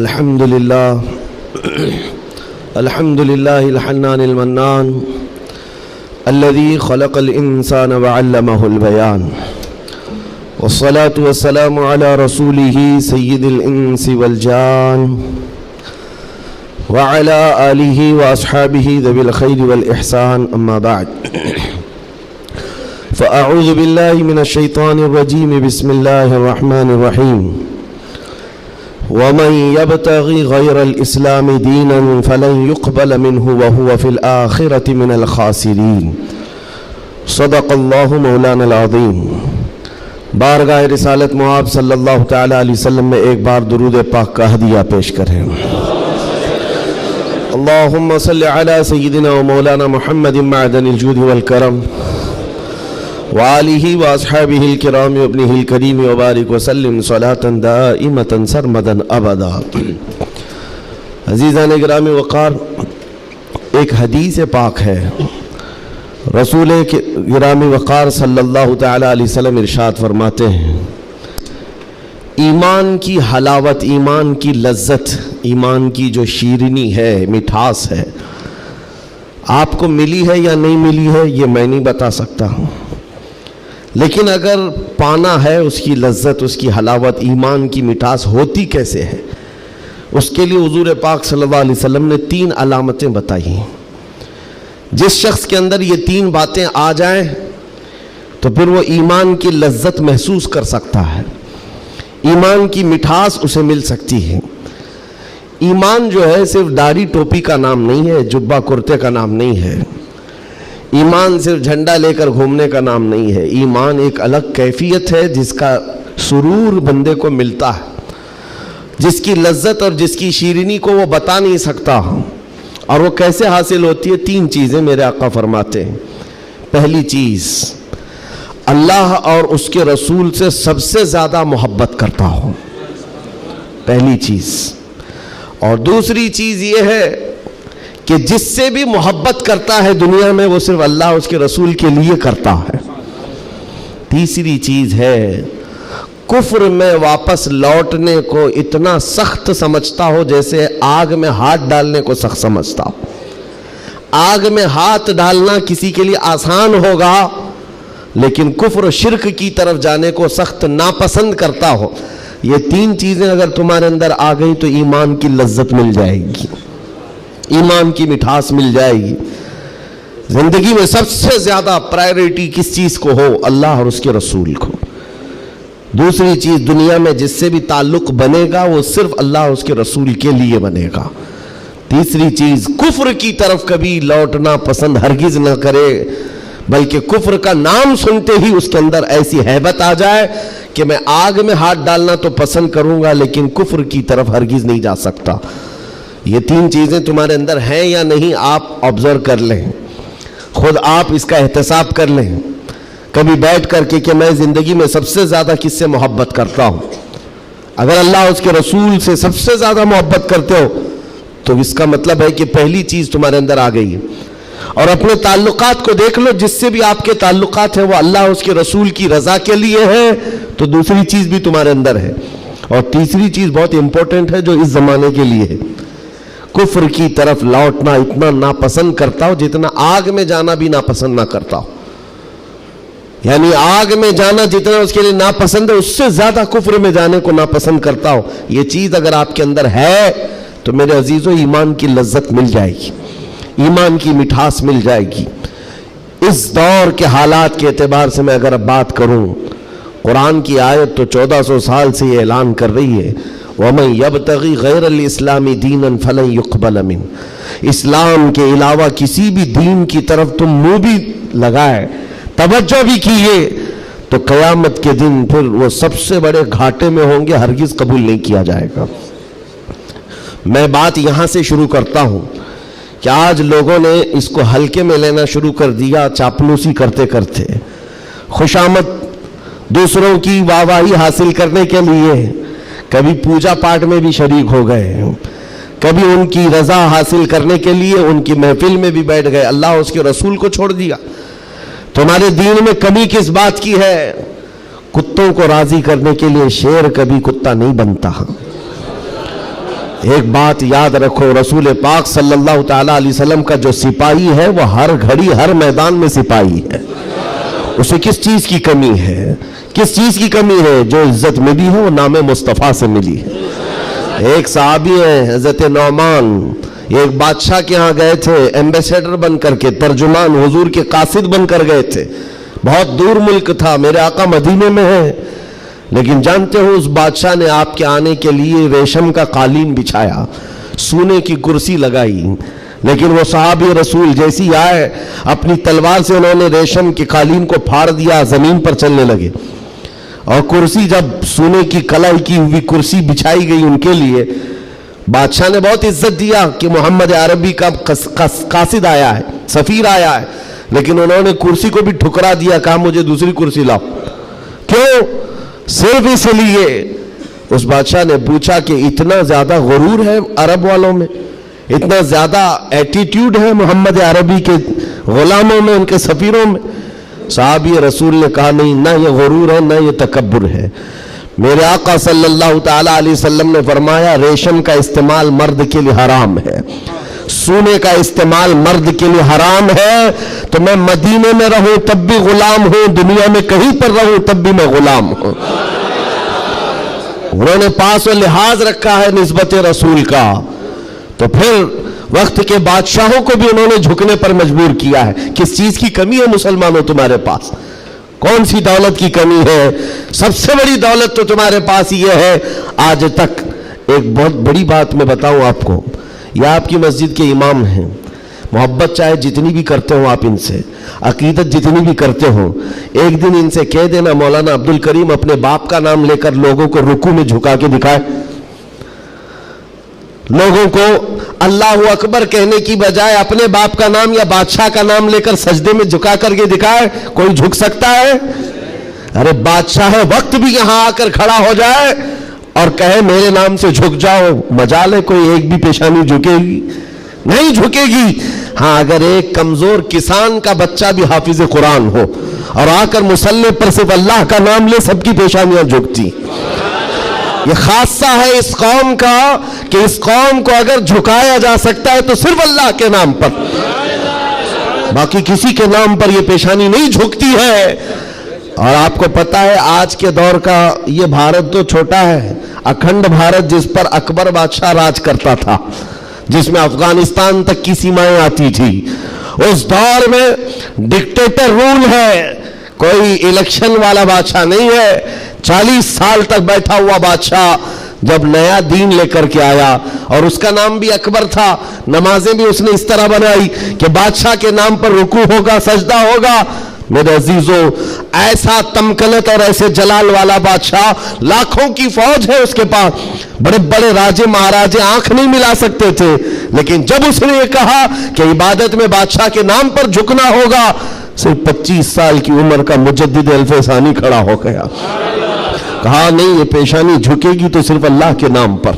الحمد لله الحنان المنان الذي خلق الإنسان وعلمه البيان والصلاة والسلام على رسوله سيد الإنس والجان وعلى آله وأصحابه ذوي الخير والإحسان أما بعد فأعوذ بالله من الشيطان الرجيم بسم الله الرحمن الرحيم ومن يبتغي غير الإسلام دينا فلن يقبل منه وهو في الآخرة من الخاسرين صدق الله مولانا العظيم۔ بارگاہ رسالت مآب صلی اللہ تعالی علیہ وسلم میں ایک بار درود پاک کا ہدیہ پیش کریں۔ اللہم صلی علی سیدنا و مولانا محمد معدن الجود والکرم وآلہ واصحابہ الکرام وابنہ الکریم وبارک وسلم صلاة دائمة سرمدا ابدا۔ عزیزان گرامی وقار، ایک حدیث پاک ہے، رسول گرامی وقار صلی اللہ تعالی علیہ وسلم ارشاد فرماتے ہیں، ایمان کی حلاوت، ایمان کی لذت، ایمان کی جو شیرینی ہے، مٹھاس ہے، آپ کو ملی ہے یا نہیں ملی ہے یہ میں نہیں بتا سکتا ہوں، لیکن اگر پانا ہے اس کی لذت، اس کی حلاوت، ایمان کی مٹھاس ہوتی کیسے ہے، اس کے لیے حضور پاک صلی اللہ علیہ وسلم نے 3 علامتیں بتائی ہیں۔ جس شخص کے اندر یہ 3 باتیں آ جائیں تو پھر وہ ایمان کی لذت محسوس کر سکتا ہے، ایمان کی مٹھاس اسے مل سکتی ہے۔ ایمان جو ہے صرف داڑھی ٹوپی کا نام نہیں ہے، جبہ کرتے کا نام نہیں ہے، ایمان صرف جھنڈا لے کر گھومنے کا نام نہیں ہے، ایمان ایک الگ کیفیت ہے جس کا سرور بندے کو ملتا ہے، جس کی لذت اور جس کی شیرینی کو وہ بتا نہیں سکتا، اور وہ کیسے حاصل ہوتی ہے؟ 3 چیزیں میرے آقا فرماتے ہیں۔ پہلی چیز، اللہ اور اس کے رسول سے سب سے زیادہ محبت کرتا ہو، پہلی چیز۔ اور دوسری چیز یہ ہے کہ جس سے بھی محبت کرتا ہے دنیا میں وہ صرف اللہ اس کے رسول کے لیے کرتا ہے۔ تیسری چیز ہے، کفر میں واپس لوٹنے کو اتنا سخت سمجھتا ہو جیسے آگ میں ہاتھ ڈالنے کو سخت سمجھتا ہو۔ آگ میں ہاتھ ڈالنا کسی کے لیے آسان ہوگا، لیکن کفر و شرک کی طرف جانے کو سخت ناپسند کرتا ہو۔ یہ 3 چیزیں اگر تمہارے اندر آ گئی تو ایمان کی لذت مل جائے گی، ایمان کی مٹھاس مل جائے گی۔ زندگی میں سب سے زیادہ پرائیورٹی کس چیز کو ہو؟ اللہ اور اس کے رسول کو۔ دوسری چیز، دنیا میں جس سے بھی تعلق بنے گا وہ صرف اللہ اور اس کے رسول کے لیے بنے گا۔ تیسری چیز، کفر کی طرف کبھی لوٹنا پسند ہرگز نہ کرے، بلکہ کفر کا نام سنتے ہی اس کے اندر ایسی ہیبت آ جائے کہ میں آگ میں ہاتھ ڈالنا تو پسند کروں گا لیکن کفر کی طرف ہرگز نہیں جا سکتا۔ یہ 3 چیزیں تمہارے اندر ہیں یا نہیں، آپ آبزرو کر لیں، خود آپ اس کا احتساب کر لیں کبھی بیٹھ کر کے کہ میں زندگی میں سب سے زیادہ کس سے محبت کرتا ہوں۔ اگر اللہ اس کے رسول سے سب سے زیادہ محبت کرتے ہو تو اس کا مطلب ہے کہ پہلی چیز تمہارے اندر آ گئی ہے۔ اور اپنے تعلقات کو دیکھ لو، جس سے بھی آپ کے تعلقات ہیں وہ اللہ اس کے رسول کی رضا کے لیے ہے تو دوسری چیز بھی تمہارے اندر ہے۔ اور تیسری چیز بہت امپورٹنٹ ہے جو اس زمانے کے لیے ہے، کفر کی طرف لوٹنا اتنا ناپسند کرتا ہو جتنا آگ میں جانا بھی ناپسند نہ کرتا ہو۔ یعنی آگ میں جانا جتنا اس کے لیے ناپسند ہے، اس سے زیادہ کفر میں جانے کو ناپسند کرتا ہو۔ یہ چیز اگر آپ کے اندر ہے تو میرے عزیزوں ایمان کی لذت مل جائے گی، ایمان کی مٹھاس مل جائے گی۔ اس دور کے حالات کے اعتبار سے میں اگر اب بات کروں، قرآن کی آیت تو 1400 سال سے یہ اعلان کر رہی ہے، وَمَنْ يَبْتَغِي غَيْرَ الْإِسْلَامِ دِينًا فَلَنْ يُقْبَلَ مِنْهُ۔ اسلام کے علاوہ کسی بھی دین کی طرف تم منہ بھی لگائے، توجہ بھی کیے تو قیامت کے دن پھر وہ سب سے بڑے گھاٹے میں ہوں گے، ہرگز قبول نہیں کیا جائے گا۔ میں بات یہاں سے شروع کرتا ہوں کہ آج لوگوں نے اس کو ہلکے میں لینا شروع کر دیا، چاپلوسی کرتے کرتے، خوشامد دوسروں کی واہواہی حاصل کرنے کے لیے کبھی پوجا پاٹ میں بھی شریک ہو گئے، کبھی ان کی رضا حاصل کرنے کے لیے ان کی محفل میں بھی بیٹھ گئے، اللہ اس کے رسول کو چھوڑ دیا۔ تمہارے دین میں کمی کس بات کی ہے؟ کتوں کو راضی کرنے کے لیے شیر کبھی کتا نہیں بنتا۔ ایک بات یاد رکھو، رسول پاک صلی اللہ تعالی علیہ وسلم کا جو سپاہی ہے وہ ہر گھڑی ہر میدان میں سپاہی ہے. اسے کس چیز کی کمی ہے؟ کس چیز کی کمی ہے؟ جو عزت ملی ہے وہ نام مصطفیٰ سے ملی ہے. ایک صحابی ہیں حضرت نعمان، ایک بادشاہ کے ہاں گئے تھے ایمبیسیڈر بن کر کے، ترجمان حضور کے قاصد بن کر گئے تھے. بہت دور ملک تھا، میرے آقا مدینے میں ہے، لیکن جانتے ہو اس بادشاہ نے آپ کے آنے کے لیے ریشم کا قالین بچھایا، سونے کی کرسی لگائی. لیکن وہ صحابی رسول جیسی آئے، اپنی تلوار سے انہوں نے ریشم کے قالین کو پھاڑ دیا، زمین پر چلنے لگے. اور کرسی، جب سونے کی کلائی کی ہوئی کرسی بچھائی گئی ان کے لیے، بادشاہ نے بہت عزت دیا کہ محمد عربی کا قاصد آیا ہے، سفیر آیا ہے، لیکن انہوں نے کرسی کو بھی ٹھکرا دیا، کہا مجھے دوسری کرسی لاؤ. کیوں؟ صرف اس لیے. اس بادشاہ نے پوچھا کہ اتنا زیادہ غرور ہے عرب والوں میں، اتنا زیادہ ایٹیٹیوڈ ہے محمد عربی کے غلاموں میں، ان کے سفیروں میں؟ صحابی رسول نے کہا نہیں، نہ یہ غرور ہے نہ یہ تکبر ہے. میرے آقا صلی اللہ تعالی علیہ وسلم نے فرمایا ریشم کا استعمال مرد کے لیے حرام ہے، سونے کا استعمال مرد کے لیے حرام ہے. تو میں مدینے میں رہوں تب بھی غلام ہوں، دنیا میں کہیں پر رہوں تب بھی میں غلام ہوں. انہوں نے پاس و لحاظ رکھا ہے نسبت رسول کا. تو پھر وقت کے بادشاہوں کو بھی انہوں نے جھکنے پر مجبور کیا ہے. کس چیز کی کمی ہے مسلمانوں تمہارے پاس؟ کون سی دولت کی کمی ہے؟ سب سے بڑی دولت تو تمہارے پاس یہ ہے آج تک. ایک بہت بڑی بات میں بتاؤں آپ کو، یہ آپ کی مسجد کے امام ہیں، محبت چاہے جتنی بھی کرتے ہو آپ ان سے، عقیدت جتنی بھی کرتے ہو، ایک دن ان سے کہہ دینا مولانا عبد الکریم اپنے باپ کا نام لے کر لوگوں کو رکوع میں جھکا کے دکھائے. لوگوں کو اللہ اکبر کہنے کی بجائے اپنے باپ کا نام یا بادشاہ کا نام لے کر سجدے میں جھکا کر کے دکھائے. کوئی جھک سکتا ہے؟ ارے بادشاہ وقت بھی یہاں آ کر کھڑا ہو جائے اور کہے میرے نام سے جھک جاؤ، مجال ہے کوئی ایک بھی پیشانی جھکے گی؟ نہیں جھکے گی. ہاں اگر ایک کمزور کسان کا بچہ بھی حافظ قرآن ہو اور آ کر مصلی پر صرف اللہ کا نام لے، سب کی پیشانیاں جھکتی. یہ خاصہ ہے اس قوم کا کہ اس قوم کو اگر جھکایا جا سکتا ہے تو صرف اللہ کے نام پر، باقی کسی کے نام پر یہ پیشانی نہیں جھکتی ہے. اور آپ کو پتا ہے آج کے دور کا یہ بھارت تو چھوٹا ہے، اکھنڈ بھارت جس پر اکبر بادشاہ راج کرتا تھا، جس میں افغانستان تک کی سیمائیں آتی تھی، اس دور میں ڈکٹیٹر رول ہے، کوئی الیکشن والا بادشاہ نہیں ہے. 40 سال تک بیٹھا ہوا بادشاہ جب نیا دین لے کر کے آیا، اور اس کا نام بھی اکبر تھا، نمازیں بھی اس نے اس طرح بنائی کہ بادشاہ کے نام پر رکوع ہوگا، سجدہ ہوگا. میرے عزیزو، ایسا تمکنت اور ایسے جلال والا بادشاہ، لاکھوں کی فوج ہے اس کے پاس، بڑے بڑے راجے مہاراجے آنکھ نہیں ملا سکتے تھے، لیکن جب اس نے یہ کہا کہ عبادت میں بادشاہ کے نام پر جھکنا ہوگا، صرف 25 سال کی عمر کا مجدد الف ثانی کھڑا ہو گیا، کہا نہیں یہ پیشانی جھکے گی تو صرف اللہ کے نام پر.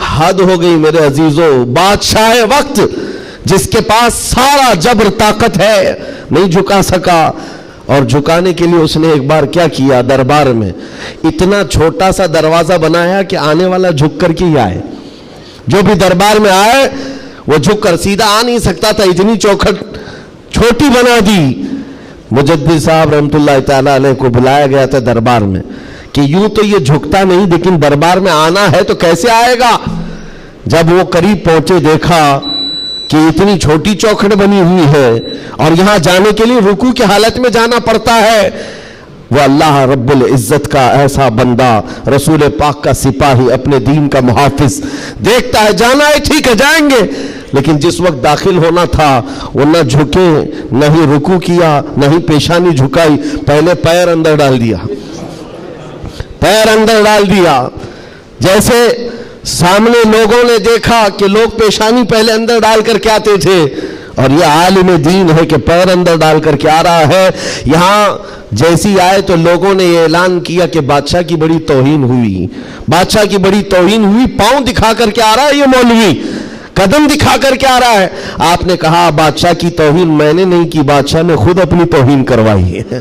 حد ہو گئی میرے عزیزو. بادشاہ وقت جس کے پاس سارا جبر طاقت ہے نہیں جھکا سکا، اور جھکانے کے لیے اس نے ایک بار کیا کیا، دربار میں اتنا چھوٹا سا دروازہ بنایا کہ آنے والا جھک کر کے ہی آئے، جو بھی دربار میں آئے وہ جھک کر، سیدھا آ نہیں سکتا تھا، اتنی چوکھٹ چھوٹی بنا دی. مجدد صاحب رحمت اللہ تعالی علیہ کو بلایا گیا تھا دربار میں کہ یوں تو یہ جھکتا نہیں، لیکن دربار میں آنا ہے تو کیسے آئے گا. جب وہ قریب پہنچے دیکھا کہ اتنی چھوٹی چوکھٹ بنی ہوئی ہے اور یہاں جانے کے لیے رکوع کی حالت میں جانا پڑتا ہے. وہ اللہ رب العزت کا ایسا بندہ، رسول پاک کا سپاہی، اپنے دین کا محافظ، دیکھتا ہے جانا ہے ٹھیک ہے جائیں گے، لیکن جس وقت داخل ہونا تھا وہ نہ جھکے، نہ ہی رکوع کیا، نہ ہی پیشانی جھکائی، پہلے پیر اندر ڈال دیا، پیر اندر ڈال دیا. جیسے سامنے لوگوں نے دیکھا کہ لوگ پیشانی پہلے اندر ڈال کر کے آتے تھے، اور یہ عالم دین ہے کہ پیر اندر ڈال کر کے آ رہا ہے. یہاں جیسی آئے تو لوگوں نے یہ اعلان کیا کہ بادشاہ کی بڑی توہین ہوئی، بادشاہ کی بڑی توہین ہوئی، پاؤں دکھا کر کے آ رہا ہے یہ مولوی، قدم دکھا کر کے آ رہا ہے. آپ نے کہا بادشاہ کی توہین میں نے نہیں کی، بادشاہ نے خود اپنی توہین کروائی ہے.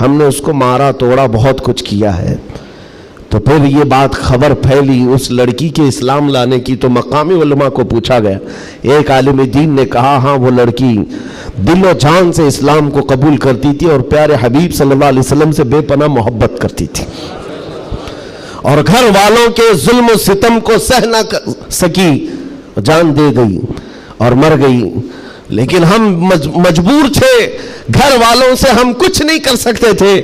ہم نے اس کو مارا توڑا بہت کچھ کیا ہے. تو پھر یہ بات خبر پھیلی اس لڑکی کے اسلام لانے کی, تو مقامی علماء کو پوچھا گیا. ایک عالم دین نے کہا ہاں وہ لڑکی دل و جان سے اسلام کو قبول کرتی تھی اور پیارے حبیب صلی اللہ علیہ وسلم سے بے پناہ محبت کرتی تھی, اور گھر والوں کے ظلم و ستم کو سہ نہ سکی, جان دے گئی اور مر گئی. لیکن ہم مجبور تھے, گھر والوں سے ہم کچھ نہیں کر سکتے تھے.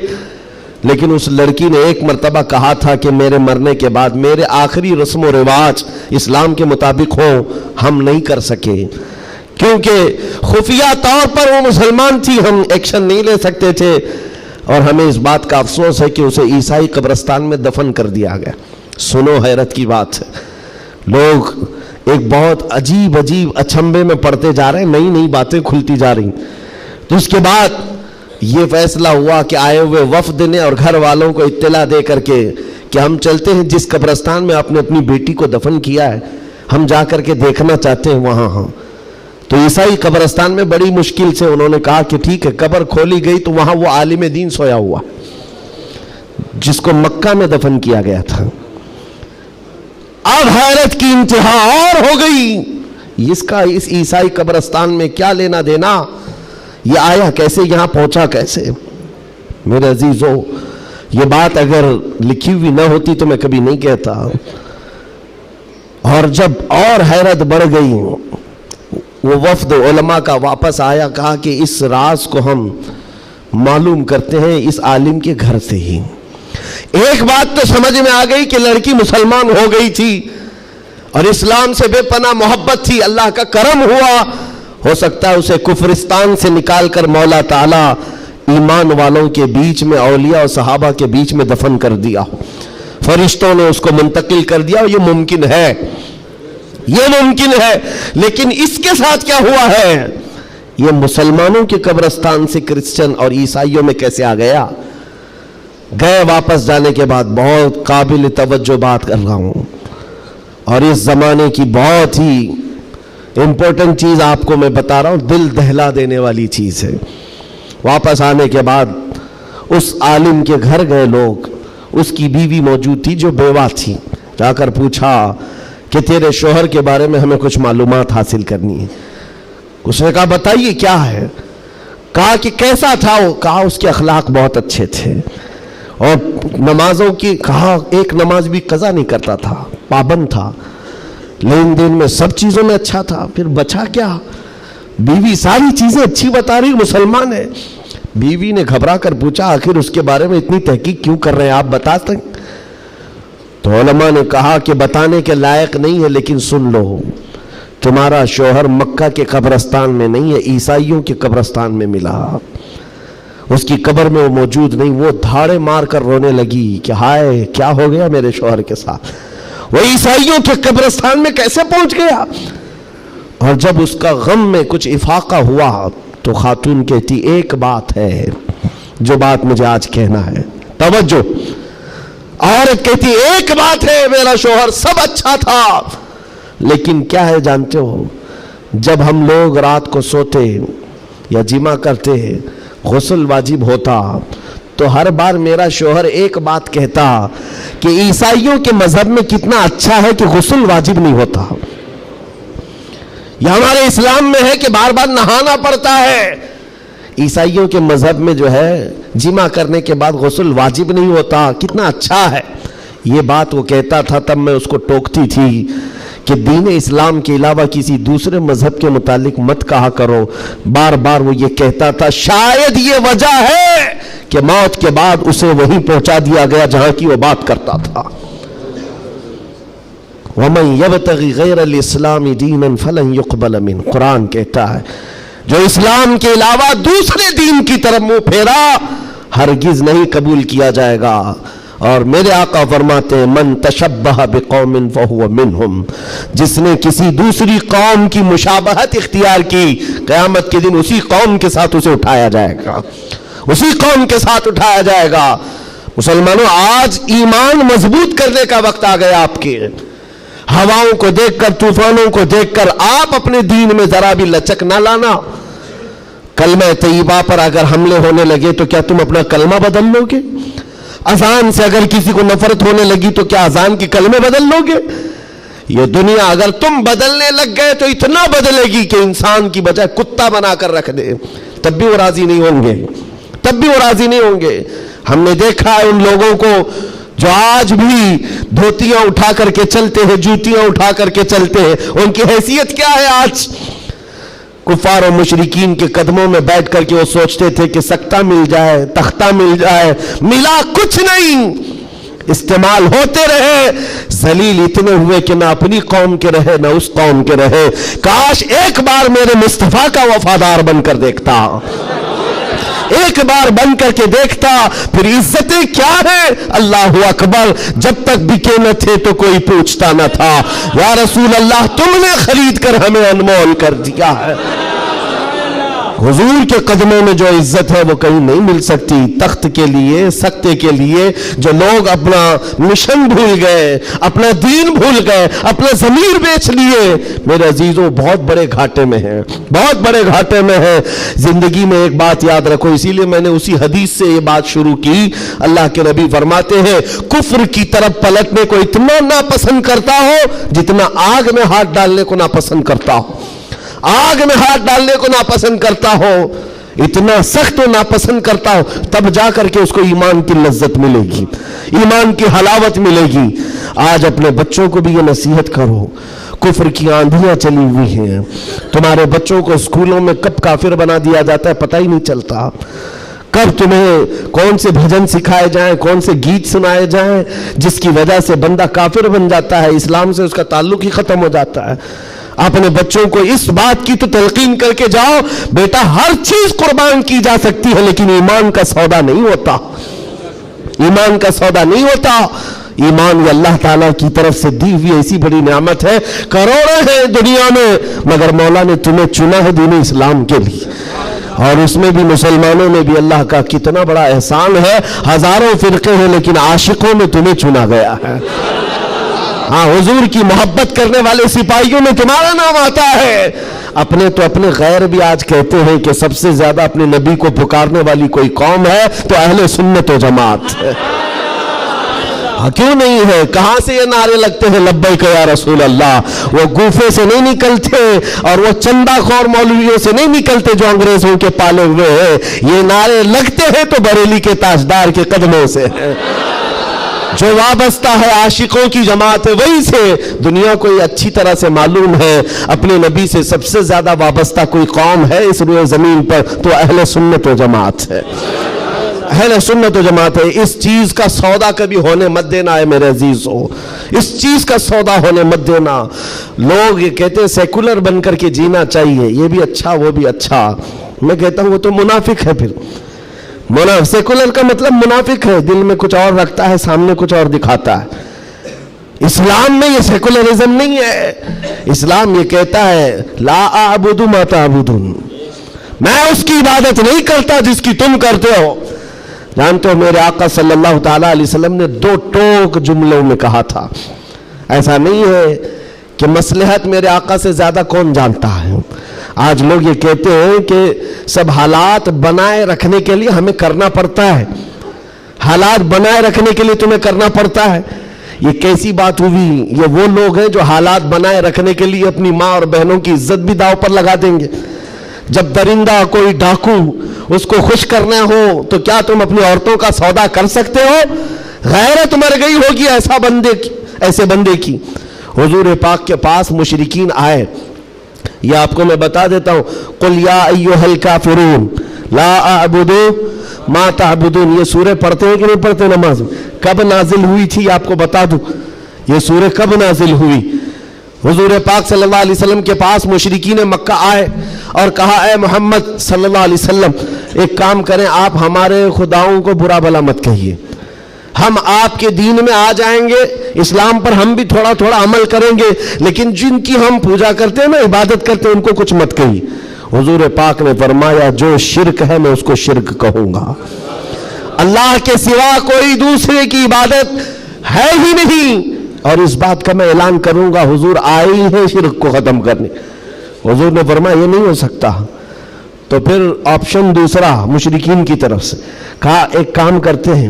لیکن اس لڑکی نے ایک مرتبہ کہا تھا کہ میرے مرنے کے بعد میرے آخری رسم و رواج اسلام کے مطابق ہوں. ہم نہیں کر سکے کیونکہ خفیہ طور پر وہ مسلمان تھی, ہم ایکشن نہیں لے سکتے تھے. اور ہمیں اس بات کا افسوس ہے کہ اسے عیسائی قبرستان میں دفن کر دیا گیا. سنو حیرت کی بات ہے, لوگ ایک بہت عجیب اچنبے میں پڑتے جا رہے ہیں, نئی نئی باتیں کھلتی جا رہی. تو اس کے بعد یہ فیصلہ ہوا کہ آئے ہوئے وفد نے اور گھر والوں کو اطلاع دے کر کے کہ ہم چلتے ہیں جس قبرستان میں آپ نے اپنی بیٹی کو دفن کیا ہے, ہم جا کر کے دیکھنا چاہتے ہیں وہاں. ہاں, تو عیسائی قبرستان میں بڑی مشکل سے انہوں نے کہا کہ ٹھیک ہے. قبر کھولی گئی تو وہاں وہ عالم دین سویا ہوا جس کو مکہ میں دفن کیا گیا تھا. اب حیرت کی انتہا اور ہو گئی, اس کا اس عیسائی قبرستان میں کیا لینا دینا, یہ آیا کیسے, یہاں پہنچا کیسے. میرے عزیزو, یہ بات اگر لکھی ہوئی نہ ہوتی تو میں کبھی نہیں کہتا. اور جب اور حیرت بڑھ گئی, وہ وفد علماء کا واپس آیا, کہا کہ اس راز کو ہم معلوم کرتے ہیں اس عالم کے گھر سے ہی. ایک بات تو سمجھ میں آ گئی کہ لڑکی مسلمان ہو گئی تھی اور اسلام سے بے پناہ محبت تھی. اللہ کا کرم ہوا, ہو سکتا ہے اسے کفرستان سے نکال کر مولا تعالیٰ ایمان والوں کے بیچ میں, اولیاء اور صحابہ کے بیچ میں دفن کر دیا ہو. فرشتوں نے اس کو منتقل کر دیا, اور یہ ممکن ہے, یہ ممکن ہے. لیکن اس کے ساتھ کیا ہوا ہے, یہ مسلمانوں کے قبرستان سے کرسچن اور عیسائیوں میں کیسے آ گیا. گئے واپس جانے کے بعد بہت قابل توجہ بات کر رہا ہوں, اور اس زمانے کی بہت ہی امپورٹنٹ چیز آپ کو میں بتا رہا ہوں, دل دہلا دینے والی چیز ہے. واپس آنے کے بعد اس عالم کے گھر گئے لوگ, اس کی بیوی موجود تھی جو بیوہ تھی. جا کر پوچھا کہ تیرے شوہر کے بارے میں ہمیں کچھ معلومات حاصل کرنی ہے. اس نے کہا بتائیے کیا ہے. کہا کہ کیسا تھا وہ. کہا اس کے اخلاق بہت اچھے تھے, اور نمازوں کی, کہا ایک نماز بھی قضا نہیں کرتا تھا, پابند تھا, لین دین میں سب چیزوں میں اچھا تھا. پھر بچا کیا, بیوی ساری چیزیں اچھی بتا رہی, مسلمان ہے. بیوی نے گھبرا کر پوچھا آخر اس کے بارے میں اتنی تحقیق کیوں کر رہے ہیں, آپ بتا سکیں. تو علماء نے کہا کہ بتانے کے لائق نہیں ہے, لیکن سن لو, تمہارا شوہر مکہ کے قبرستان میں نہیں ہے, عیسائیوں کے قبرستان میں ملا. اس کی قبر میں وہ موجود نہیں. وہ دھاڑے مار کر رونے لگی کہ ہائے کیا ہو گیا میرے شوہر کے ساتھ, وہ عیسائیوں کے قبرستان میں کیسے پہنچ گیا. اور جب اس کا غم میں کچھ افاقہ ہوا تو خاتون کہتی ایک بات ہے جو بات مجھے آج کہنا ہے, توجہ. عورت کہتی ایک بات ہے, میرا شوہر سب اچھا تھا, لیکن کیا ہے جانتے ہو, جب ہم لوگ رات کو سوتے یا جمع کرتے غسل واجب ہوتا تو ہر بار میرا شوہر ایک بات کہتا کہ عیسائیوں کے مذہب میں کتنا اچھا ہے کہ غسل واجب نہیں ہوتا. یہ ہمارے اسلام میں ہے کہ بار بار نہانا پڑتا ہے, عیسائیوں کے مذہب میں جو ہے جمع کرنے کے بعد غسل واجب نہیں ہوتا, کتنا اچھا ہے. یہ بات وہ کہتا تھا, تب میں اس کو ٹوکتی تھی کہ دین اسلام کے علاوہ کسی دوسرے مذہب کے متعلق مت کہا کرو. بار بار وہ یہ کہتا تھا, شاید یہ وجہ ہے کہ موت کے بعد اسے وہیں پہنچا دیا گیا جہاں کی وہ بات کرتا تھا. وَمَن يَبْتَغِ غَيْرَ الْإِسْلَامِ دِينًا فَلَن يُقْبَلَ مِنْهُ, قرآن کہتا ہے جو اسلام کے علاوہ دوسرے دین کی طرف منہ پھیرا ہرگز نہیں قبول کیا جائے گا. اور میرے آقا فرماتے ہیں من تشبہ بقوم فہو منہم, جس نے کسی دوسری قوم کی مشابہت اختیار کی قیامت کے دن اسی قوم کے ساتھ اسے اٹھایا جائے گا, اسی قوم کے ساتھ اٹھایا جائے گا. مسلمانوں, آج ایمان مضبوط کرنے کا وقت آ گیا آپ کے. ہواؤں کو دیکھ کر, طوفانوں کو دیکھ کر آپ اپنے دین میں ذرا بھی لچک نہ لانا. کلمہ طیبہ پر اگر حملے ہونے لگے تو کیا تم اپنا کلمہ بدل لو گے؟ اذان سے اگر کسی کو نفرت ہونے لگی تو کیا اذان کی کلمے بدل لو گے؟ یہ دنیا اگر تم بدلنے لگ گئے تو اتنا بدلے گی کہ انسان کی بجائے کتا بنا کر رکھ دے، تب بھی وہ راضی نہیں ہوں گے، تب بھی وہ راضی نہیں ہوں گے۔ ہم نے دیکھا ہے ان لوگوں کو جو آج بھی دھوتیاں اٹھا کر کے چلتے ہیں، جوتیاں اٹھا کر کے چلتے ہیں، ان کی حیثیت کیا ہے آج؟ کفار و مشرکین کے قدموں میں بیٹھ کر کے وہ سوچتے تھے کہ سکتہ مل جائے، تختہ مل جائے، ملا کچھ نہیں، استعمال ہوتے رہے، ذلیل اتنے ہوئے کہ نہ اپنی قوم کے رہے نہ اس قوم کے رہے۔ کاش ایک بار میرے مصطفیٰ کا وفادار بن کر دیکھتا، ایک بار بن کر کے دیکھتا، پھر عزتیں کیا ہے؟ اللہ اکبر، جب تک بکے نہ تھے تو کوئی پوچھتا نہ تھا، یا رسول اللہ تم نے خرید کر ہمیں انمول کر دیا ہے۔ حضور کے قدموں میں جو عزت ہے وہ کہیں نہیں مل سکتی۔ تخت کے لیے، سکتے کے لیے جو لوگ اپنا مشن بھول گئے، اپنا دین بھول گئے، اپنا ضمیر بیچ لیے، میرے عزیزوں بہت بڑے گھاٹے میں ہیں، بہت بڑے گھاٹے میں ہیں۔ زندگی میں ایک بات یاد رکھو، اسی لیے میں نے اسی حدیث سے یہ بات شروع کی۔ اللہ کے نبی فرماتے ہیں کفر کی طرف پلٹنے کو اتنا ناپسند کرتا ہو جتنا آگ میں ہاتھ ڈالنے کو ناپسند کرتا ہو، آگ میں ہاتھ ڈالنے کو ناپسند کرتا ہو، اتنا سخت و ناپسند کرتا ہو، تب جا کر کے اس کو ایمان کی لذت ملے گی، ایمان کی حلاوت ملے گی۔ آج اپنے بچوں کو بھی یہ نصیحت کرو، کفر کی آندھیاں چلی ہوئی ہیں، تمہارے بچوں کو اسکولوں میں کب کافر بنا دیا جاتا ہے پتہ ہی نہیں چلتا، کب تمہیں کون سے بھجن سکھائے جائیں، کون سے گیت سنائے جائیں جس کی وجہ سے بندہ کافر بن جاتا ہے، اسلام سے اس کا تعلق ہی ختم ہو جاتا ہے۔ اپنے بچوں کو اس بات کی تو تلقین کر کے جاؤ، بیٹا ہر چیز قربان کی جا سکتی ہے لیکن ایمان کا سودا نہیں ہوتا، ایمان کا سودا نہیں ہوتا۔ ایمان یہ اللہ تعالیٰ کی طرف سے دی ہوئی ایسی بڑی نعمت ہے، کروڑوں ہیں دنیا میں مگر مولا نے تمہیں چنا ہے دین اسلام کے لیے، اور اس میں بھی مسلمانوں میں بھی اللہ کا کتنا بڑا احسان ہے، ہزاروں فرقے ہیں لیکن عاشقوں میں تمہیں چنا گیا ہے۔ ہاں، حضور کی محبت کرنے والے سپاہیوں میں تمہارا نام آتا ہے۔ اپنے تو اپنے غیر بھی آج کہتے ہیں کہ سب سے زیادہ اپنے نبی کو پکارنے والی کوئی قوم ہے تو اہل سنت و جماعت ہے۔ کیوں نہیں ہے؟ کہاں سے یہ نعرے لگتے ہیں لبیک یا رسول اللہ؟ وہ گوفے سے نہیں نکلتے اور وہ چندہ خور مولویوں سے نہیں نکلتے جو انگریزوں کے پالے ہوئے ہیں، یہ نعرے لگتے ہیں تو بریلی کے تاجدار کے قدموں سے ہیں۔ جو وابستہ ہے عاشقوں کی جماعت ہے وہی سے۔ دنیا کو یہ اچھی طرح سے معلوم ہے اپنے نبی سے سب سے زیادہ وابستہ کوئی قوم ہے اس روئے زمین پر تو اہل سنت و جماعت ہے، اہل سنت و جماعت ہے۔ اس چیز کا سودا کبھی ہونے مت دینا ہے میرے عزیزو، اس چیز کا سودا ہونے مت دینا۔ لوگ یہ کہتے ہیں سیکولر بن کر کے جینا چاہیے، یہ بھی اچھا وہ بھی اچھا، میں کہتا ہوں وہ تو منافق ہے۔ پھر سیکولر کا مطلب منافق ہے، دل میں کچھ اور رکھتا ہے، سامنے کچھ اور دکھاتا ہے۔ اسلام میں یہ سیکولرزم نہیں ہے، اسلام یہ کہتا ہے لا اعبد ما تعبدون، میں اس کی عبادت نہیں کرتا جس کی تم کرتے ہو۔ جانتے ہو میرے آقا صلی اللہ تعالیٰ علیہ وسلم نے 2 ٹوک جملوں میں کہا تھا، ایسا نہیں ہے کہ مصلحت میرے آقا سے زیادہ کون جانتا ہے۔ آج لوگ یہ کہتے ہیں کہ سب حالات بنائے رکھنے کے لیے ہمیں کرنا پڑتا ہے، حالات بنائے رکھنے کے لیے تمہیں کرنا پڑتا ہے۔ یہ کیسی بات ہوئی؟ یہ وہ لوگ ہیں جو حالات بنائے رکھنے کے لیے اپنی ماں اور بہنوں کی عزت بھی داؤ پر لگا دیں گے۔ جب درندہ کوئی ڈاکو اس کو خوش کرنا ہو تو کیا تم اپنی عورتوں کا سودا کر سکتے ہو؟ غیرت مر گئی ہوگی ایسے بندے کی۔ حضور پاک کے پاس مشرکین آئے، یہ آپ کو میں بتا دیتا ہوں، قل یا ایھا الکافرون لا اعبد ما تعبدون، یہ سورہ پڑھتے ہیں کہ نہیں پڑھتے نماز میں؟ کب نازل ہوئی تھی آپ کو بتا دوں، یہ سورہ کب نازل ہوئی؟ حضور پاک صلی اللہ علیہ وسلم کے پاس مشرکین مکہ آئے اور کہا اے محمد صلی اللہ علیہ وسلم ایک کام کریں، آپ ہمارے خداؤں کو برا بھلا مت کہیے، ہم آپ کے دین میں آ جائیں گے، اسلام پر ہم بھی تھوڑا تھوڑا عمل کریں گے، لیکن جن کی ہم پوجا کرتے ہیں نا، عبادت کرتے ہیں، ان کو کچھ مت کہیے۔ حضور پاک نے فرمایا جو شرک ہے میں اس کو شرک کہوں گا، اللہ کے سوا کوئی دوسرے کی عبادت ہے ہی نہیں، اور اس بات کا میں اعلان کروں گا حضور آئے ہی ہیں شرک کو ختم کرنے۔ حضور نے فرمایا یہ نہیں ہو سکتا، تو پھر آپشن دوسرا مشرکین کی طرف سے کہا ایک کام کرتے ہیں,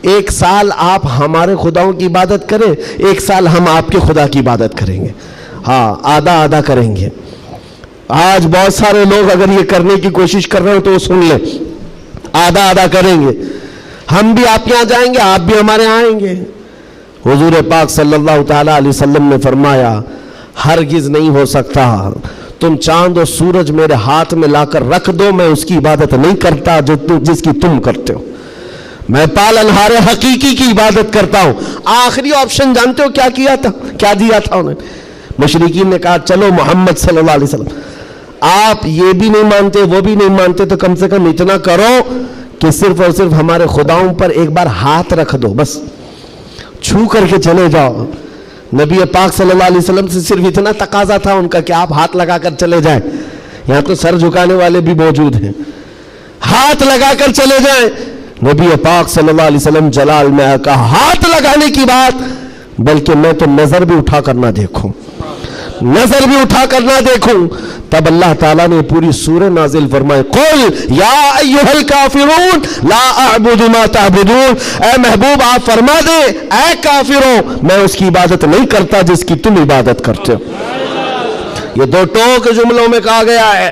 1 سال آپ ہمارے خداؤں کی عبادت کریں, 1 سال ہم آپ کے خدا کی عبادت کریں گے, ہاں آدھا آدھا کریں گے. آج بہت سارے لوگ اگر یہ کرنے کی کوشش کر رہے ہیں تو سن لیں, آدھا آدھا کریں گے, ہم بھی آپ کے یہاں جائیں گے, آپ بھی ہمارے یہاں آئیں گے. حضور پاک صلی اللہ تعالیٰ علیہ وسلم نے فرمایا ہرگز نہیں ہو سکتا, تم چاند اور سورج میرے ہاتھ میں لا کر رکھ دو, میں اس کی عبادت نہیں کرتا جس کی تم کرتے ہو, میں پالنہار حقیقی کی عبادت کرتا ہوں. آخری آپشن جانتے ہو کیا کیا تھا, کیا دیا تھا انہوں نے؟ مشرکین نے کہا چلو محمد صلی اللہ علیہ وسلم آپ یہ بھی نہیں مانتے وہ بھی نہیں مانتے تو کم سے کم اتنا کرو کہ صرف اور صرف ہمارے خداؤں پر ایک بار ہاتھ رکھ دو, بس چھو کر کے چلے جاؤ. نبی پاک صلی اللہ علیہ وسلم سے صرف اتنا تقاضا تھا ان کا کہ آپ ہاتھ لگا کر چلے جائیں. یہاں تو سر جھکانے والے بھی موجود ہیں, ہاتھ لگا کر چلے جائیں. نبی پاک صلی اللہ علیہ وسلم جلال میں کہا ہاتھ لگانے کی بات, بلکہ میں تو نظر بھی اٹھا کر نہ دیکھوں, نظر بھی اٹھا کر نہ دیکھوں. تب اللہ تعالیٰ نے پوری سورہ نازل فرمائے, قل یا ایھا الکافرون لا اعبد ما تعبدون, اے محبوب آپ فرما دے اے کافروں میں اس کی عبادت نہیں کرتا جس کی تم عبادت کرتے ہو. یہ 2 ٹوک جملوں میں کہا گیا ہے.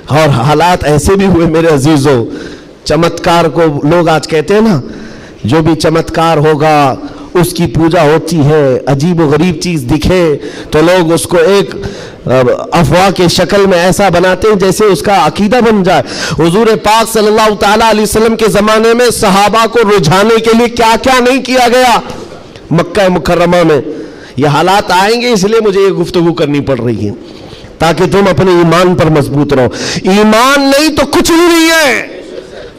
اور حالات ایسے بھی ہوئے میرے عزیزوں, چمتکار کو لوگ آج کہتے ہیں نا, جو بھی چمتکار ہوگا اس کی پوجا ہوتی ہے, عجیب و غریب چیز دکھے تو لوگ اس کو ایک افواہ کے شکل میں ایسا بناتے ہیں جیسے اس کا عقیدہ بن جائے. حضور پاک صلی اللہ تعالیٰ علیہ وسلم کے زمانے میں صحابہ کو رجھانے کے لیے کیا کیا نہیں کیا گیا مکہ مکرمہ میں. یہ حالات آئیں گے, اس لیے مجھے یہ گفتگو کرنی پڑ رہی ہے تاکہ تم اپنے ایمان پر مضبوط رہو. ایمان نہیں تو کچھ بھی نہیں ہے.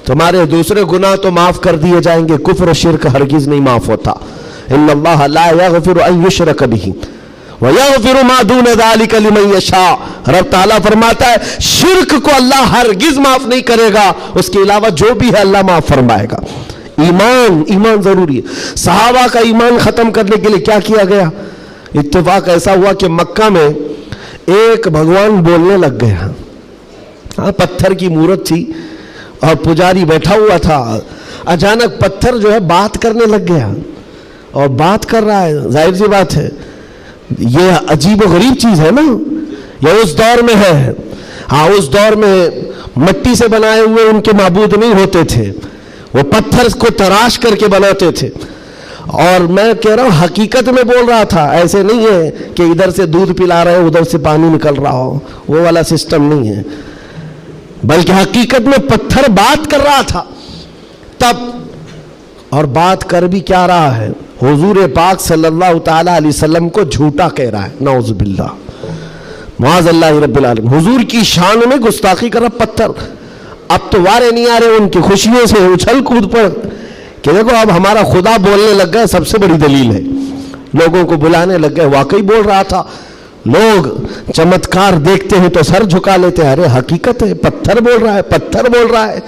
تمہارے دوسرے گناہ تو معاف کر دیے جائیں گے, کفر و شرک ہرگز نہیں معاف ہوتا. ان اللہ لا یغفر ان یشرک بہ ویغفر ما دون ذلک لمن یشاء. رب تعالیٰ فرماتا ہے شرک کو اللہ ہرگز معاف نہیں کرے گا, اس کے علاوہ جو بھی ہے اللہ معاف فرمائے گا. ایمان ضروری ہے. صحابہ کا ایمان ختم کرنے کے لیے کیا کیا گیا؟ اتفاق ایسا ہوا کہ مکہ میں ایک بھگوان بولنے لگ گیا. پتھر کی مورت تھی اور پجاری بیٹھا ہوا تھا, اچانک پتھر جو ہے بات کرنے لگ گیا اور بات کر رہا ہے. ظاہر سی بات ہے یہ عجیب و غریب چیز ہے نا, یہ اس دور میں ہے. ہاں اس دور میں مٹی سے بنائے ہوئے ان کے معبود نہیں ہوتے تھے, وہ پتھر کو تراش کر کے بناتے تھے. اور میں کہہ رہا ہوں حقیقت میں بول رہا تھا, ایسے نہیں ہے کہ ادھر سے دودھ پلا رہے ادھر سے پانی نکل رہا ہو, وہ والا سسٹم نہیں ہے, بلکہ حقیقت میں پتھر بات کر رہا تھا. تب اور بات کر بھی کیا رہا ہے, حضور پاک صلی اللہ تعالیٰ علیہ وسلم کو جھوٹا کہہ رہا ہے. نعوذ باللہ, معاذ اللہ رب العالمین. حضور کی شان میں گستاخی کر رہا پتھر. اب تو وارے نہیں آ رہے ان کی خوشیوں سے اچھل کود پر کہ دیکھو اب ہمارا خدا بولنے لگ گیا. سب سے بڑی دلیل ہے, لوگوں کو بلانے لگ گئے. واقعی بول رہا تھا. لوگ چمتکار دیکھتے ہیں تو سر جھکا لیتے ہیں, ارے حقیقت ہے پتھر بول رہا ہے, پتھر بول رہا ہے.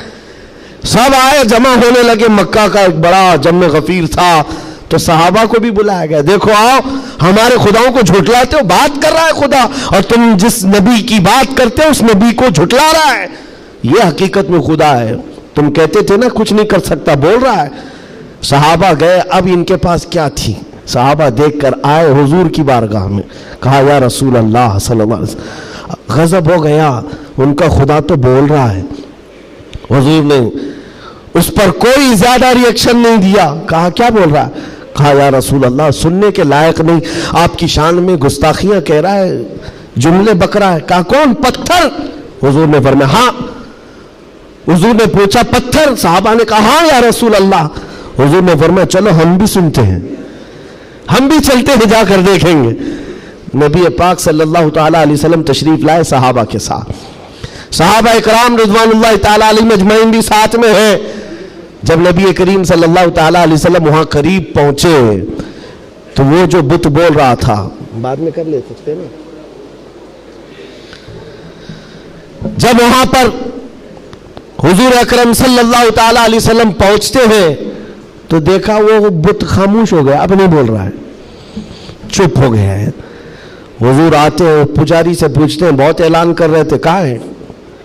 سب آئے جمع ہونے لگے. مکہ کا ایک بڑا جم غفیر تھا تو صحابہ کو بھی بلایا گیا. دیکھو آؤ, ہمارے خداؤں کو جھٹلاتے ہو, بات کر رہا ہے خدا, اور تم جس نبی کی بات کرتے ہو اس نبی کو جھٹلا رہا ہے. یہ حقیقت میں خدا ہے. تم کہتے تھے نا کچھ نہیں کر سکتا, بول رہا ہے. صحابہ گئے. اب ان کے پاس کیا تھی؟ صحابہ دیکھ کر آئے حضور کی بارگاہ میں, کہا یا رسول اللہ صلی اللہ علیہ وسلم, غضب ہو گیا, ان کا خدا تو بول رہا ہے. حضور نے اس پر کوئی زیادہ ریئیکشن نہیں دیا. کہا کیا بول رہا ہے؟ کہا یا رسول اللہ سننے کے لائق نہیں, آپ کی شان میں گستاخیاں کہہ رہا ہے, جملے بک رہا ہے. کہا کون؟ پتھر. حضور نے فرمایا ہاں. حضور نے پوچھا پتھر؟ صحابہ نے کہا ہاں یا رسول اللہ. حضور نے فرمایا چلو ہم بھی سنتے ہیں, ہم بھی چلتے ہیں, جا کر دیکھیں گے. نبی پاک صلی اللہ تعالیٰ علیہ وسلم تشریف لائے صحابہ کے ساتھ. صحابہ اکرام رضوان اللہ تعالیٰ علیہ مجمعین بھی ساتھ میں ہیں. جب نبی کریم صلی اللہ تعالیٰ علیہ وسلم وہاں قریب پہنچے تو وہ جو بت بول رہا تھا, بعد میں کر لے سکتے نا, جب وہاں پر حضور اکرم صلی اللہ تعالیٰ علیہ وسلم پہنچتے ہیں تو دیکھا وہ بت خاموش ہو گیا, اب نہیں بول رہا ہے, چپ ہو گیا ہے. حضور آتے ہیں, پجاری سے پوچھتے ہیں, بہت اعلان کر رہے تھے, کہاں ہے,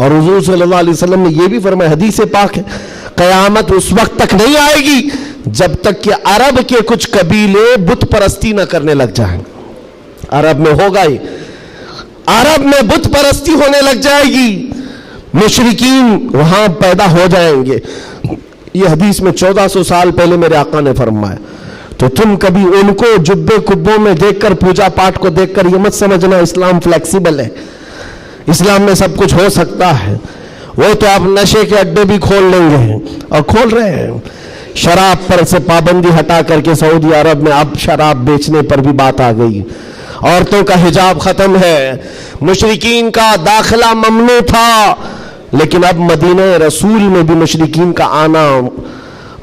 اور حضور صلی اللہ علیہ وسلم نے یہ بھی فرمایا، حدیث پاک ہے، قیامت اس وقت تک نہیں آئے گی جب تک کہ عرب کے کچھ قبیلے بت پرستی نہ کرنے لگ جائیں۔ عرب میں ہوگا ہی، عرب میں بت پرستی ہونے لگ جائے گی، مشرکین وہاں پیدا ہو جائیں گے۔ یہ حدیث میں 1400 سال پہلے میرے آقا نے فرمایا۔ تو تم کبھی ان کو جبے کبوں میں دیکھ کر، پوجا پاٹ کو دیکھ کر یہ مت سمجھنا اسلام فلیکسیبل ہے، اسلام میں سب کچھ ہو سکتا ہے۔ وہ تو آپ نشے کے اڈے بھی کھول لیں گے اور کھول رہے ہیں۔ شراب پر سے پابندی ہٹا کر کے سعودی عرب میں اب شراب بیچنے پر بھی بات آ گئی، عورتوں کا حجاب ختم ہے، مشرکین کا داخلہ ممنوع تھا، لیکن اب مدینہ رسول میں بھی مشرکین کا آنا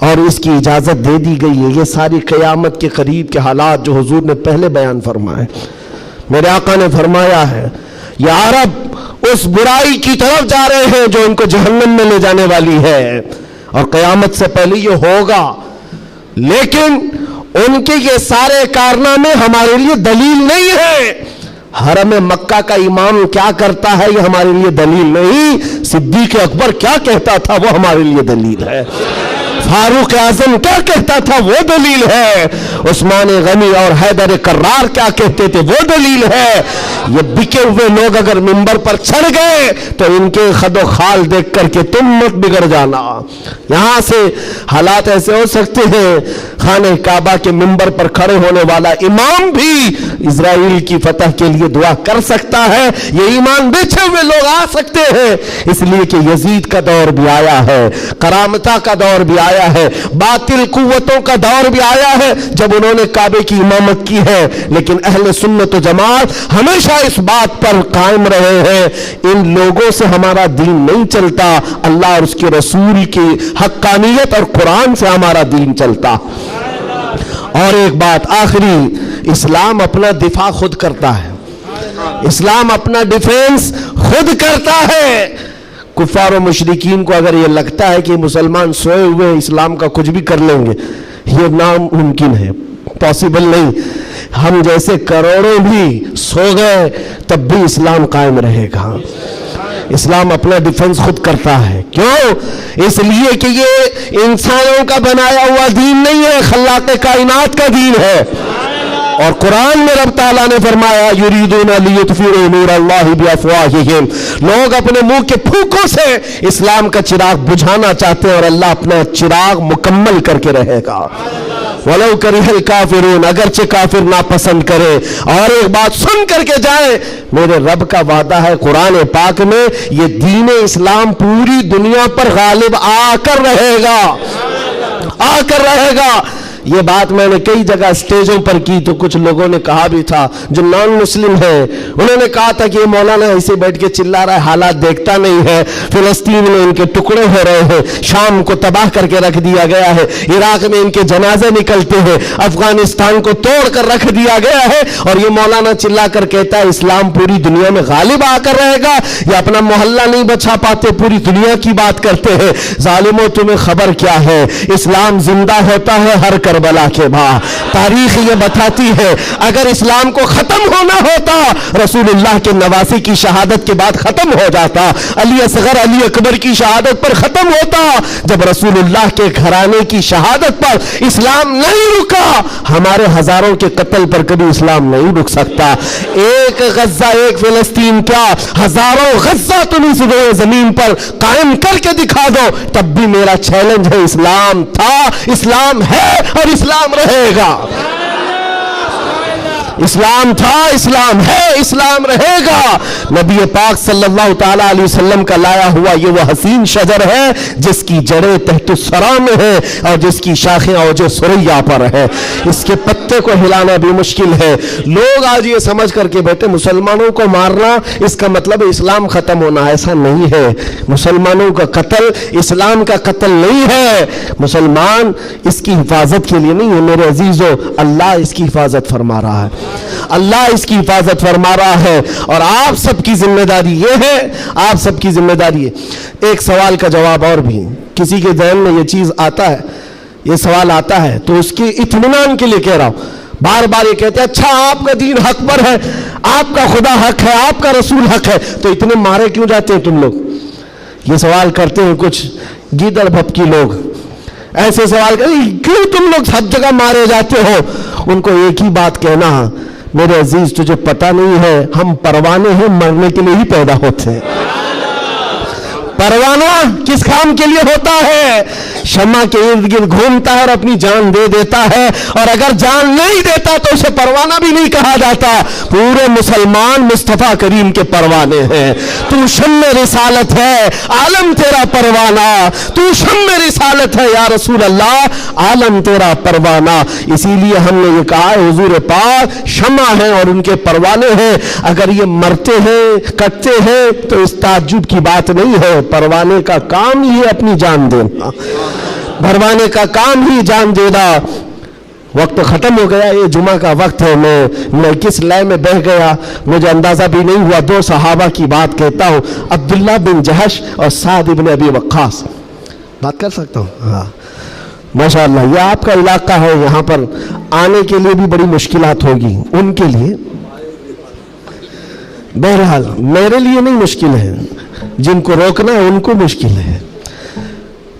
اور اس کی اجازت دے دی گئی ہے۔ یہ ساری قیامت کے قریب کے حالات جو حضور نے پہلے بیان فرمائے، میرے آقا نے فرمایا ہے یہ عرب اس برائی کی طرف جا رہے ہیں جو ان کو جہنم میں لے جانے والی ہے، اور قیامت سے پہلے یہ ہوگا، لیکن ان کے یہ سارے کارنامے ہمارے لیے دلیل نہیں ہے۔ حرم مکہ کا امام کیا کرتا ہے یہ ہمارے لیے دلیل نہیں، صدیق اکبر کیا کہتا تھا وہ ہمارے لیے دلیل ہے، فاروق اعظم کیا کہتا تھا وہ دلیل ہے، عثمان غنی اور حیدر کرار کیا کہتے تھے وہ دلیل ہے۔ یہ بکے ہوئے لوگ اگر منبر پر چڑھ گئے تو ان کے خد و خال دیکھ کر کے تم مت بگڑ جانا۔ یہاں سے حالات ایسے ہو سکتے ہیں، خانہ کعبہ کے منبر پر کھڑے ہونے والا امام بھی اسرائیل کی فتح کے لیے دعا کر سکتا ہے، یہ ایمان بیچے ہوئے لوگ آ سکتے ہیں، اس لیے کہ یزید کا دور بھی آیا ہے، کرامتہ کا دور بھی آیا ہے، باطل قوتوں کا دور بھی آیا ہے جب انہوں نے کعبے کی امامت کی ہے، لیکن اہل سنت و جماعت ہمیشہ اس بات پر قائم رہے ہیں ان لوگوں سے ہمارا دین نہیں چلتا، اللہ اور اس کے رسول کی حقانیت اور قرآن سے ہمارا دین چلتا۔ اور ایک بات آخری، اسلام اپنا دفاع خود کرتا ہے، اسلام اپنا ڈیفینس خود کرتا ہے۔ کفار و مشرکین کو اگر یہ لگتا ہے کہ مسلمان سوئے ہوئے اسلام کا کچھ بھی کر لیں گے، یہ ناممکن ہے، پاسبل نہیں۔ ہم جیسے کروڑوں بھی سو گئے تب بھی اسلام قائم رہے گا۔ اسلام اپنا ڈیفنس خود کرتا ہے، کیوں؟ اس لیے کہ یہ انسانوں کا بنایا ہوا دین نہیں ہے، خلاق کائنات کا دین ہے۔ اور قرآن میں رب تعالیٰ نے فرمایا یریدون لیطفئوا نور اللہ بافواہہم، لوگ اپنے منہ کے پھونکوں سے اسلام کا چراغ بجھانا چاہتے ہیں اور اللہ اپنا چراغ مکمل کر کے رہے گا۔ وَلَوْ كَرِهَ الْكَافِرُونَ، اگرچہ کافر ناپسند کرے۔ اور ایک بات سن کر کے جائیں، میرے رب کا وعدہ ہے قرآن پاک میں، یہ دین اسلام پوری دنیا پر غالب آ کر رہے گا، آ کر رہے گا۔ یہ بات میں نے کئی جگہ سٹیجوں پر کی تو کچھ لوگوں نے کہا بھی تھا جو نان مسلم ہیں، انہوں نے کہا تھا کہ یہ مولانا ایسے بیٹھ کے چلا رہا ہے، حالات دیکھتا نہیں ہے، فلسطین میں ان کے ٹکڑے ہو رہے ہیں، شام کو تباہ کر کے رکھ دیا گیا ہے، عراق میں ان کے جنازے نکلتے ہیں، افغانستان کو توڑ کر رکھ دیا گیا ہے، اور یہ مولانا چلا کر کہتا ہے اسلام پوری دنیا میں غالب آ کر رہے گا۔ یہ اپنا محلہ نہیں بچا پاتے، پوری دنیا کی بات کرتے ہیں۔ ظالموں تمہیں خبر کیا ہے، اسلام زندہ ہوتا ہے ہر کربلا کے بعد۔ تاریخ یہ بتاتی ہے اگر اسلام کو ختم ہونا ہوتا رسول اللہ کے نواسی کی شہادت کے بعد ختم ہو جاتا، علی اصغر علی اکبر کی شہادت پر ختم ہوتا، جب رسول اللہ کے گھرانے کی شہادت پر اسلام نہیں رکا، ہمارے ہزاروں کے قتل پر کبھی اسلام نہیں رک سکتا۔ ایک غزہ ایک فلسطین کیا، ہزاروں غزہ تم اس زمین پر قائم کر کے دکھا دو، تب بھی میرا چیلنج ہے، اسلام تھا، اسلام ہے اور اسلام رہے گا۔ اسلام تھا، اسلام ہے، اسلام رہے گا۔ نبی پاک صلی اللہ تعالیٰ علیہ وسلم کا لایا ہوا یہ وہ حسین شجر ہے جس کی جڑیں تحت الثری میں ہے اور جس کی شاخیں اوج ثریا پر ہے، اس کے پتے کو ہلانا بھی مشکل ہے۔ لوگ آج یہ سمجھ کر کے بیٹھے مسلمانوں کو مارنا اس کا مطلب اسلام ختم ہونا، ایسا نہیں ہے۔ مسلمانوں کا قتل اسلام کا قتل نہیں ہے، مسلمان اس کی حفاظت کے لیے نہیں ہے میرے عزیزو، اللہ اس کی حفاظت فرما رہا ہے، اللہ اس کی حفاظت فرما رہا ہے، اور آپ سب کی ذمہ داری یہ ہے، آپ سب کی ذمہ داری ہے۔ ایک سوال کا جواب اور بھی، کسی کے ذہن میں یہ چیز آتا ہے، یہ سوال آتا ہے تو اس کے اطمینان کے لیے کہہ رہا ہوں، بار بار یہ کہتے ہیں اچھا آپ کا دین حق پر ہے، آپ کا خدا حق ہے، آپ کا رسول حق ہے، تو اتنے مارے کیوں جاتے ہیں تم لوگ؟ یہ سوال کرتے ہیں کچھ گیدڑ بھپکی لوگ، ایسے سوال کرتے کیوں تم لوگ سب جگہ مارے جاتے ہو؟ ان کو ایک ہی بات کہنا، میرے عزیز تجھے پتہ نہیں ہے ہم پروانے ہیں، مرنے کے لیے ہی پیدا ہوتے ہیں۔ پروانہ کس کام کے لیے ہوتا ہے؟ شمع کے ارد گرد گھومتا ہے اور اپنی جان دے دیتا ہے، اور اگر جان نہیں دیتا تو اسے پروانہ بھی نہیں کہا جاتا۔ پورے مسلمان مصطفیٰ کریم کے پروانے ہیں۔ تو شمع رسالت ہے، عالم تیرا پروانہ، تو شمع رسالت ہے یا رسول اللہ، عالم تیرا پروانہ۔ اسی لیے ہم نے یہ کہا ہے حضور پاک شمع ہیں اور ان کے پروانے ہیں، اگر یہ مرتے ہیں کٹتے ہیں تو اس تعجب کی بات نہیں ہے۔ پروانے کا کام ہی ہے اپنی جان دینا، پروانے کا کام ہی جان دینا۔ وقت ختم ہو گیا، یہ جمعہ کا وقت ہے، میں کس لئے میں بہ گیا مجھے اندازہ بھی نہیں ہوا۔ دو صحابہ کی بات کہتا ہوں، عبداللہ بن جہش اور سعد بن ابی وقاص۔ بات کر سکتا ہوں؟ ہاں ماشاءاللہ، یہ آپ کا علاقہ ہے، یہاں پر آنے کے لیے بھی بڑی مشکلات ہوگی ان کے لیے، بہرحال میرے لیے نہیں مشکل ہے، جن کو روکنا ہے ان کو مشکل ہے۔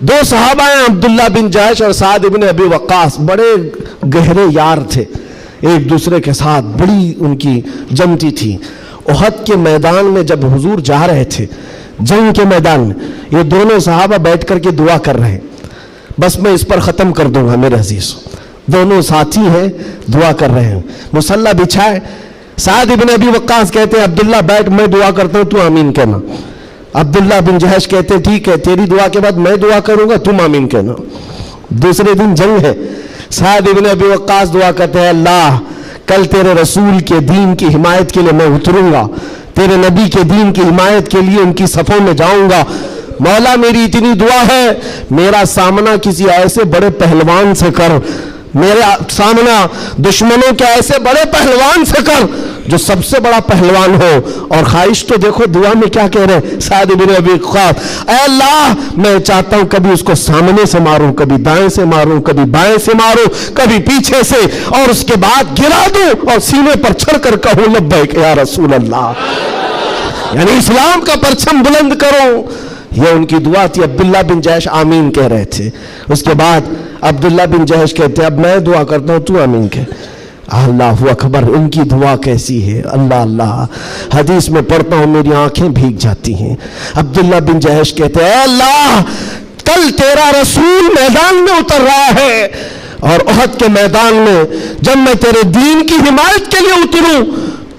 دو صحابہ ہیں، عبداللہ بن جہش اور سعد بن ابی وقاص، بڑے گہرے یار تھے، ایک دوسرے کے ساتھ بڑی ان کی جمتی تھی۔ احد کے میدان میں جب حضور جا رہے تھے، جنگ کے میدان میں، یہ دونوں صحابہ بیٹھ کر کے دعا کر رہے ہیں۔ بس میں اس پر ختم کر دوں گا میرے عزیز، دونوں ساتھی ہیں، دعا کر رہے ہیں، مصلی بچھائے۔ سعد بن ابی وقاص کہتے ہیں عبداللہ بیٹھ، میں دعا کرتا ہوں تو آمین کہنا۔ عبداللہ بن جہش کہتے ہیں ٹھیک ہے، تیری دعا کے بعد میں دعا کروں گا، تم آمین کہنا۔ دوسرے دن جنگ ہے، سعد بن ابی وقاص دعا کرتے ہیں اللہ کل تیرے رسول کے دین کی حمایت کے لیے میں اتروں گا، تیرے نبی کے دین کی حمایت کے لیے ان کی صفوں میں جاؤں گا۔ مولا میری اتنی دعا ہے میرا سامنا کسی ایسے بڑے پہلوان سے کر، میرا سامنا دشمنوں کے ایسے بڑے پہلوان سے کر جو سب سے بڑا پہلوان ہو۔ اور خواہش تو دیکھو دعا میں کیا کہہ رہے سعد بن ابی وقاص، اے اللہ میں چاہتا ہوں کبھی اس کو سامنے سے ماروں، کبھی دائیں سے ماروں، کبھی بائیں سے ماروں، کبھی پیچھے سے، اور اس کے بعد گرا دوں اور سینے پر چڑھ کر کہوں لبیک یا رسول اللہ، یعنی اسلام کا پرچم بلند کرو۔ یہ ان کی دعا تھی۔ عبداللہ بن جہش آمین کہہ رہے تھے، اس کے بعد عبداللہ بن جہش کہتے اب میں دعا کرتا ہوں تو آمین کہہ۔ اللہ اکبر، ان کی دعا کیسی ہے، اللہ اللہ، حدیث میں پڑھتا ہوں میری آنکھیں بھیگ جاتی ہیں۔ عبداللہ بن جہش کہتے ہیں اے اللہ کل تیرا رسول میدان میں اتر رہا ہے، اور احد کے میدان میں جب میں تیرے دین کی حمایت کے لیے اتروں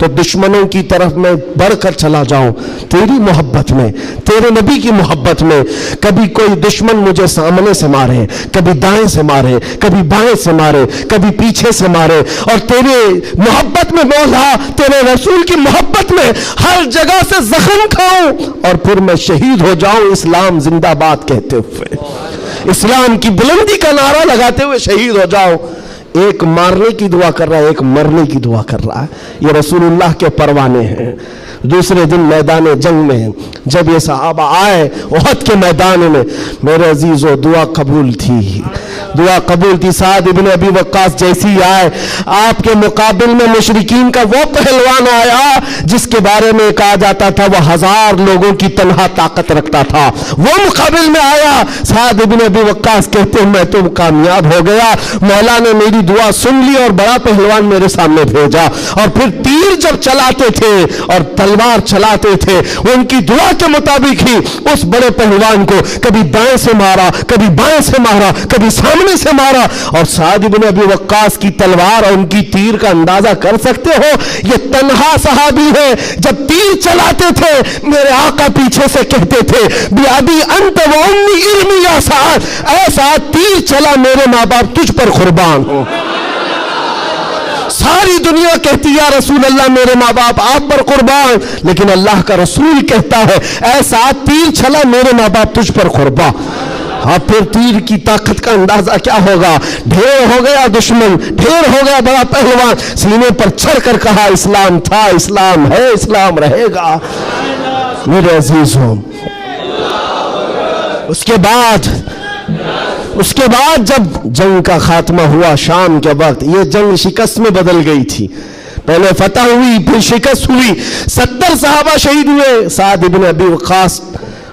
تو دشمنوں کی طرف میں بڑھ کر چلا جاؤں تیری محبت میں، تیرے نبی کی محبت میں۔ کبھی کوئی دشمن مجھے سامنے سے مارے، کبھی دائیں سے مارے، کبھی بائیں سے مارے، کبھی پیچھے سے مارے، اور تیرے محبت میں مولا، تیرے رسول کی محبت میں ہر جگہ سے زخم کھاؤں اور پھر میں شہید ہو جاؤں اسلام زندہ باد کہتے ہوئے، اسلام کی بلندی کا نعرہ لگاتے ہوئے شہید ہو جاؤ۔ ایک مارنے کی دعا کر رہا ہے، ایک مرنے کی دعا کر رہا ہے۔ یہ رسول اللہ کے پروانے ہیں۔ دوسرے دن میدان جنگ میں جب یہ صحابہ آئے احد کے میدان میں، میرے عزیزو دعا قبول تھی، دعا قبول تھی۔ سعد بن ابی وقاص جیسی آئے، آپ کے مقابل میں مشرکین کا وہ پہلوان آیا جس کے بارے میں کہا جاتا تھا وہ 1000 لوگوں کی تنہا طاقت رکھتا تھا، وہ مقابل میں آیا۔ سعد بن ابی وقاص کہتے ہیں میں تو کامیاب ہو گیا، مولا نے میری دعا سن لی اور بڑا پہلوان میرے سامنے بھیجا۔ اور پھر تیر جب چلاتے تھے اور تلوار چلاتے تھے، ان کی دعا کے مطابق ہی اس بڑے پہلوان کو کبھی دائیں سے مارا، کبھی بائیں سے مارا، کبھی سامنے سے مارا۔ اور سعد بن ابی وقاص کی تلوار اور ان کی تیر کا اندازہ کر سکتے ہو، یہ تنہا صحابی ہے، جب تیر چلاتے تھے میرے آقا پیچھے سے کہتے تھے بِأَبِي أَنْتَ وَأُمِّي اِرْمِي يَا سعد، اے سعد تیر چلا میرے ماں باپ تجھ پر قربان ہو۔ ساری دنیا کہتی یا رسول اللہ میرے ماں باپ آپ پر قربان، لیکن اللہ کا رسول کہتا ہے اے سعد تیر چلا میرے ماں باپ تجھ پر قربان۔ اب پھر تیر کی طاقت کا اندازہ کیا ہوگا، ڈھیر ہو گیا دشمن، ڈھیر ہو گیا بڑا پہلوان، سینے پر چڑھ کر کہا اسلام تھا، اسلام ہے، اسلام رہے گا۔ میرے عزیزوں اس کے بعد جب جنگ کا خاتمہ ہوا شام کے وقت، یہ جنگ شکست میں بدل گئی تھی، پہلے فتح ہوئی پھر شکست ہوئی، 70 صحابہ شہید ہوئے۔ سعد بن ابی وقاص